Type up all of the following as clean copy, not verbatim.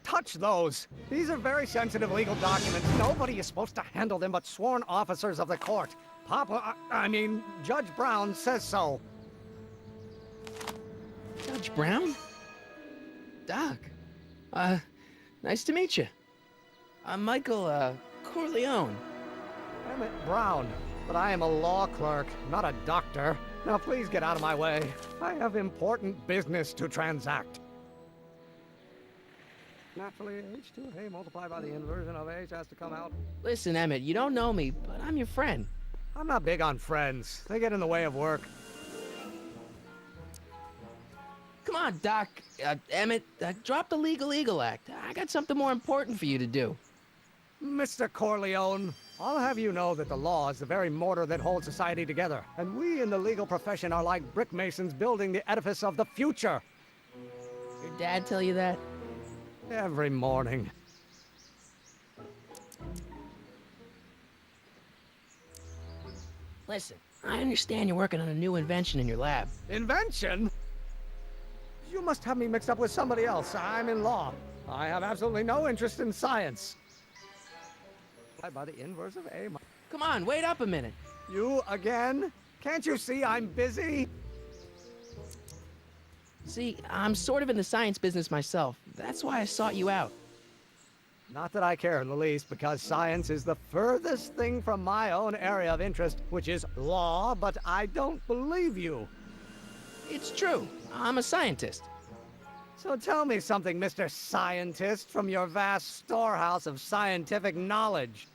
touch those. These are very sensitive legal documents. Nobody is supposed to handle them but sworn officers of the court. I mean, Judge Brown says so. Judge Brown? Doc. Nice to meet you. I'm Michael, Corleone. Emmett Brown, but I am a law clerk, not a doctor. Now please get out of my way. I have important business to transact. Naturally, H2A multiplied by the inversion of H has to come out. Listen, Emmett, you don't know me, but I'm your friend. I'm not big on friends. They get in the way of work. Come on, Doc. Emmett, drop the Legal Eagle Act. I got something more important for you to do. Mr. Corleone, I'll have you know that the law is the very mortar that holds society together, and we in the legal profession are like brick masons building the edifice of the future. Your dad tell you that? Every morning. Listen, I understand you're working on a new invention in your lab. Invention? You must have me mixed up with somebody else. I'm in law. I have absolutely no interest in science. By the inverse of A. Come on, wait up a minute. You again? Can't you see I'm busy? See, I'm sort of in the science business myself. That's why I sought you out. Not that I care in the least, because science is the furthest thing from my own area of interest, which is law, but I don't believe you. It's true. I'm a scientist. So tell me something, Mr. Scientist, from your vast storehouse of scientific knowledge.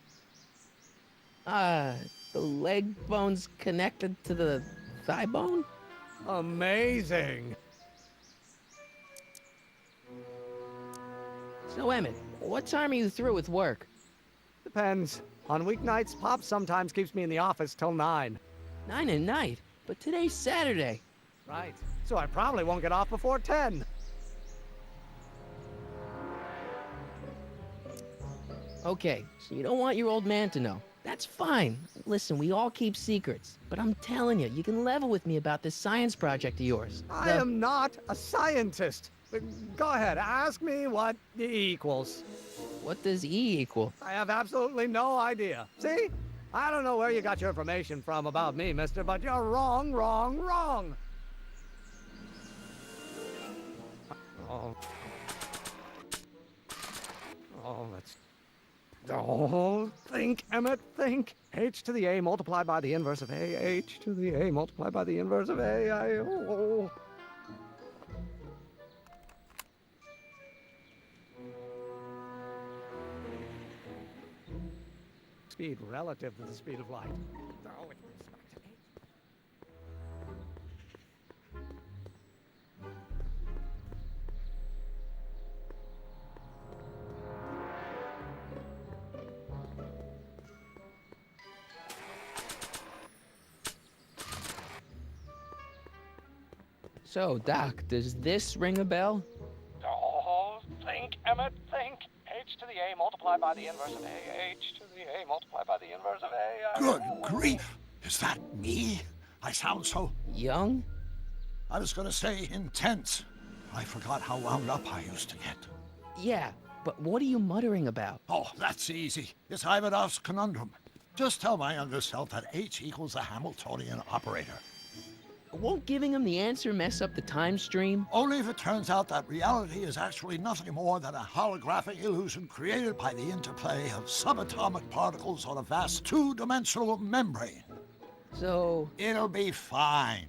The leg bone's connected to the thigh bone? Amazing. So, Emmett, what time are you through with work? Depends. On weeknights, Pop sometimes keeps me in the office till 9. 9 at night? But today's Saturday. Right. So I probably won't get off before 10. Okay, so you don't want your old man to know. That's fine. Listen, we all keep secrets. But I'm telling you, you can level with me about this science project of yours. I am not a scientist. Go ahead, ask me what E equals. What does E equal? I have absolutely no idea. See? I don't know where you got your information from about me, mister, but you're wrong, wrong, wrong. Oh. Oh, that's... Oh, think, Emmett, think. H to the A multiplied by the inverse of A. H to the A multiplied by the inverse of A. Oh. Speed relative to the speed of light. Oh, with respect to H. So, Doc, does this ring a bell? Oh, think, Emmett, think. H to the A multiplied by the inverse of A. H to the A multiplied by the inverse of A. Good grief! Is that me? I sound so... Young? I was gonna say intense. I forgot how wound up I used to get. Yeah, but what are you muttering about? Oh, that's easy. It's Ivanov's conundrum. Just tell my younger self that H equals the Hamiltonian operator. Won't giving him the answer mess up the time stream? Only if it turns out that reality is actually nothing more than a holographic illusion created by the interplay of subatomic particles on a vast two-dimensional membrane. So... It'll be fine.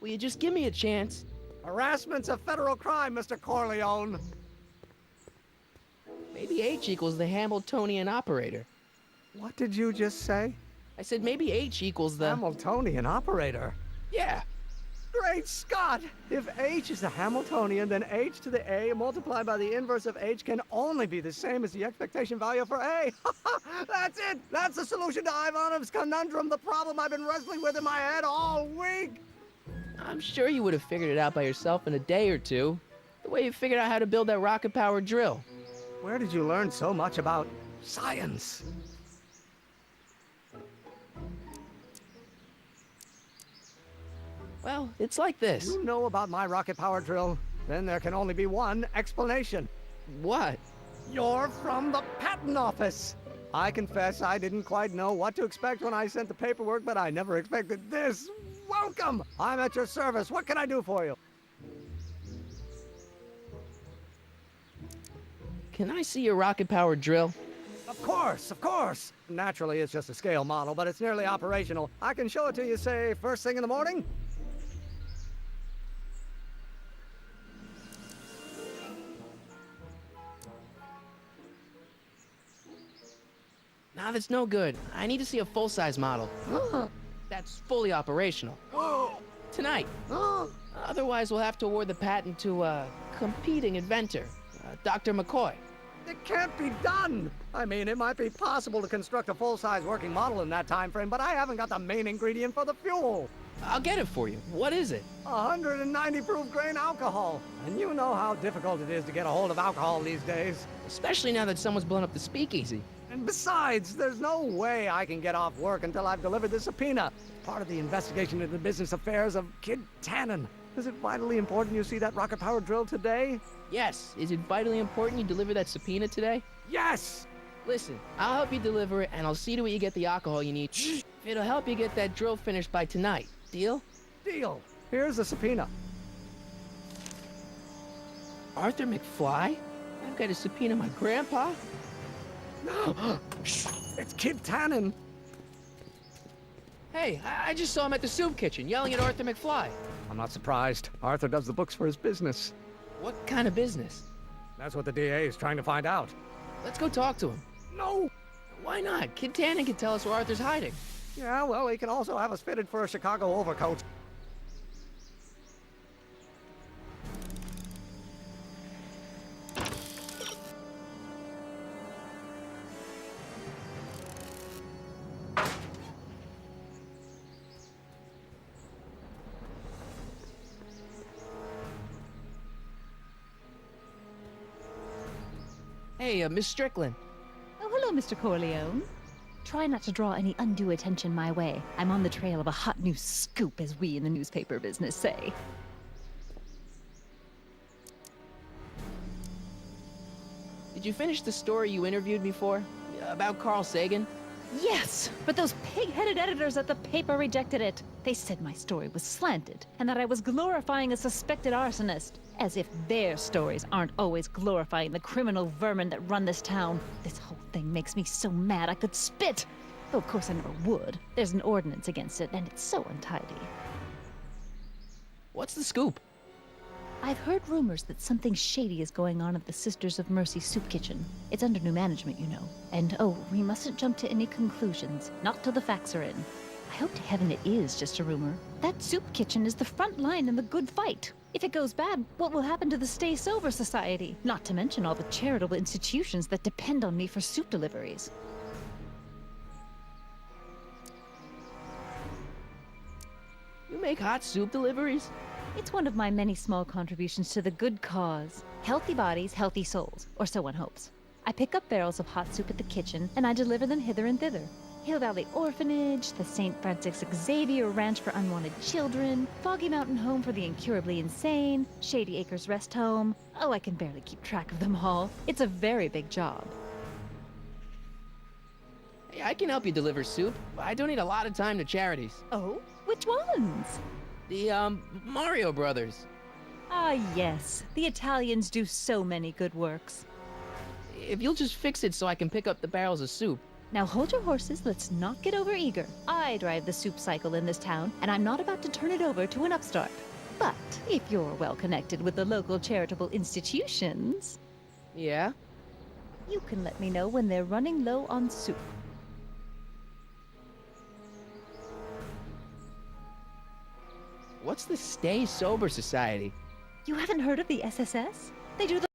will you just give me a chance? Harassment's a federal crime, Mr. Corleone. Maybe H equals the Hamiltonian operator. What did you just say? I said maybe H equals the... Hamiltonian operator? Yeah. Great Scott! If H is the Hamiltonian, then H to the A multiplied by the inverse of H can only be the same as the expectation value for A. That's it! That's the solution to Ivanov's conundrum, the problem I've been wrestling with in my head all week! I'm sure you would have figured it out by yourself in a day or two. The way you figured out how to build that rocket-powered drill. Where did you learn so much about science? Well, it's like this. You know about my rocket power drill? Then there can only be one explanation. What? You're from the patent office. I confess I didn't quite know what to expect when I sent the paperwork, but I never expected this. Welcome! I'm at your service. What can I do for you? Can I see your rocket-powered drill? Of course, of course. Naturally, it's just a scale model, but it's nearly operational. I can show it to you, say, first thing in the morning? Nah, that's no good. I need to see a full-size model. That's fully operational. Tonight. Otherwise, we'll have to award the patent to a competing inventor, Dr. McCoy. It can't be done! I mean, it might be possible to construct a full-size working model in that time frame, but I haven't got the main ingredient for the fuel. I'll get it for you. What is it? 190 proof grain alcohol. And you know how difficult it is to get a hold of alcohol these days. Especially now that someone's blown up the speakeasy. And besides, there's no way I can get off work until I've delivered the subpoena. It's part of the investigation into the business affairs of Kid Tannen. Is it vitally important you see that rocket-powered drill today? Yes. Is it vitally important you deliver that subpoena today? Yes! Listen, I'll help you deliver it, and I'll see to it you get the alcohol you need. It'll help you get that drill finished by tonight. Deal? Deal. Here's the subpoena. Arthur McFly? I've got to subpoena my grandpa? It's Kid Tannen. Hey, I just saw him at the soup kitchen yelling at Arthur McFly. I'm not surprised. Arthur does the books for his business. What kind of business? That's what the DA is trying to find out. Let's go talk to him. No! Why not? Kid Tannen can tell us where Arthur's hiding. Yeah, well, he can also have us fitted for a Chicago overcoat. Hey, Miss Strickland. Oh, hello, Mr. Corleone. Try not to draw any undue attention my way. I'm on the trail of a hot new scoop, as we in the newspaper business say. Did you finish the story you interviewed me for? About Carl Sagan? Yes, but those pig-headed editors at the paper rejected it. They said my story was slanted, and that I was glorifying a suspected arsonist. As if their stories aren't always glorifying the criminal vermin that run this town. This whole thing makes me so mad I could spit. Though of course I never would. There's an ordinance against it, and it's so untidy. What's the scoop? I've heard rumors that something shady is going on at the Sisters of Mercy soup kitchen. It's under new management, you know. And oh, we mustn't jump to any conclusions. Not till the facts are in. I hope to heaven it is just a rumor. That soup kitchen is the front line in the good fight. If it goes bad, what will happen to the Stay Sober Society? Not to mention all the charitable institutions that depend on me for soup deliveries. You make hot soup deliveries? It's one of my many small contributions to the good cause. Healthy bodies, healthy souls, or so one hopes. I pick up barrels of hot soup at the kitchen, and I deliver them hither and thither. Hill Valley Orphanage, the St. Francis Xavier Ranch for Unwanted Children, Foggy Mountain Home for the Incurably Insane, Shady Acres Rest Home. Oh, I can barely keep track of them all. It's a very big job. Hey, I can help you deliver soup. I donate a lot of time to charities. Oh? Which ones? The, Mario Brothers. Ah, yes. The Italians do so many good works. If you'll just fix it so I can pick up the barrels of soup. Now hold your horses, let's not get overeager. I drive the soup cycle in this town, and I'm not about to turn it over to an upstart. But if you're well connected with the local charitable institutions, Yeah? you can let me know when they're running low on soup. What's the Stay Sober Society? You haven't heard of the SSS? They do the